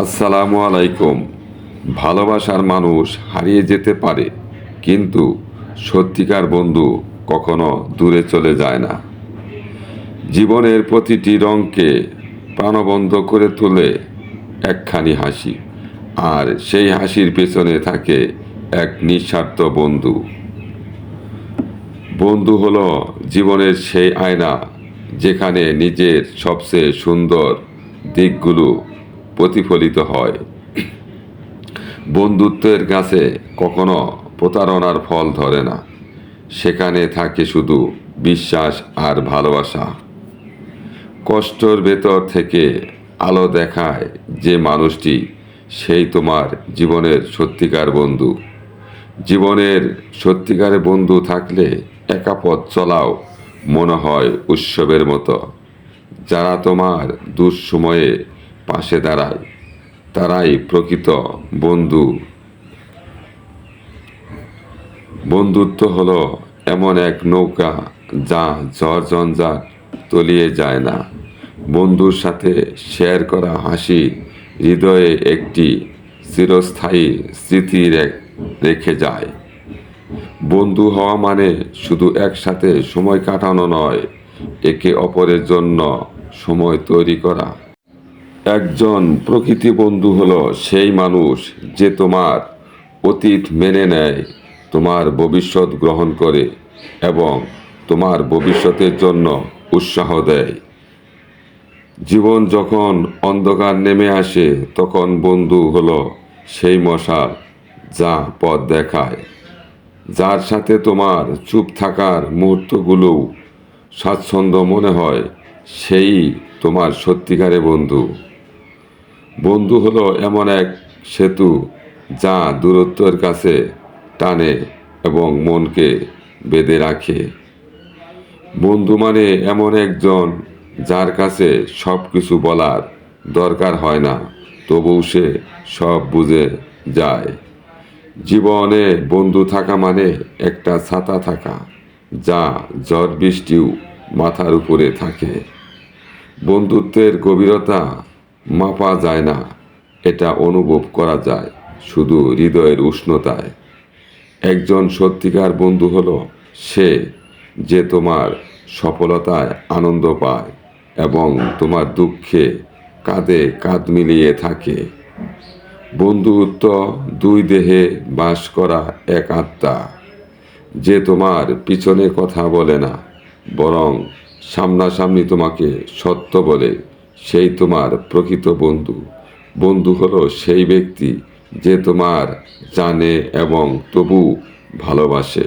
আসসালামু আলাইকুম। ভালোবাসার মানুষ হারিয়ে যেতে পারে, কিন্তু সত্যিকার বন্ধু কখনো দূরে চলে যায় না। জীবনের প্রতিটি রঙকে প্রাণবন্ত করে তোলে একখানি হাসি, আর সেই হাসির পেছনে থাকে এক নিঃস্বার্থ বন্ধু। বন্ধু হলো জীবনের সেই আয়না, যেখানে নিজের সবচেয়ে সুন্দর দিকগুলো প্রতিফলিত হয়। বন্ধুত্বের কাছে কখনো প্রতারণার ফল ধরে না, সেখানে থাকে শুধু বিশ্বাস আর ভালোবাসা। কষ্টের ভেতর থেকে আলো দেখায় যে মানুষটি, সেই তোমার জীবনের সত্যিকার বন্ধু। জীবনের সত্যিকারের বন্ধু থাকলে একা পথ চলাও মনে হয় উৎসবের মতো। যারা তোমার দুঃসময়ে পাশে দাঁড়ায়, তারাই প্রকৃত বন্ধু। বন্ধুত্ব হলো এমন এক নৌকা, যা ঝড় ঝঞ্ঝাট তলিয়ে যায় না। বন্ধুর সাথে শেয়ার করা হাসি হৃদয়ে একটি চিরস্থায়ী স্মৃতি রেখে যায়। বন্ধু হওয়া মানে শুধু একসাথে সময় কাটানো নয়, একে অপরের জন্য সময় তৈরি করা। একজন প্রকৃতি বন্ধু হলো সেই মানুষ যে তোমার অতীত মেনে নেয়, তোমার ভবিষ্যৎ গ্রহণ করে এবং তোমার ভবিষ্যতের জন্য উৎসাহ দেয়। জীবন যখন অন্ধকার নেমে আসে, তখন বন্ধু হলো সেই মশাল যা পথ দেখায়। যার সাথে তোমার চুপ থাকার মুহূর্তগুলোও স্বাচ্ছন্দ্য মনে হয়, সেই তোমার সত্যিকারের বন্ধু। বন্ধু হলো এমন এক সেতু, যা দূরত্বের কাছে টানে এবং মনকে বেঁধে রাখে। বন্ধু মানে এমন একজন যার কাছে সব কিছু বলার দরকার হয় না, তবুও সে সব বুঝে যায়। জীবনে বন্ধু থাকা মানে একটা ছাতা থাকা, যা ঝড় বৃষ্টিও মাথার উপরে থাকে। বন্ধুত্বের গভীরতা মাপা যায় না, এটা অনুভব করা যায় শুধু হৃদয়ের উষ্ণতায়। একজন সত্যিকার বন্ধু হলো সে, যে তোমার সফলতায় আনন্দ পায় এবং তোমার দুঃখে কাঁধে কাঁধ মিলিয়ে থাকে। বন্ধুত্ব দুই দেহে বাস করা এক আত্মা, যে তোমার পিছনে কথা বলে না, বরং সামনাসামনি তোমাকে সত্য বলে, সেই তোমার প্রকৃত বন্ধু। বন্ধু হলো সেই ব্যক্তি যে তোমার জানে এবং তবু ভালোবাসে।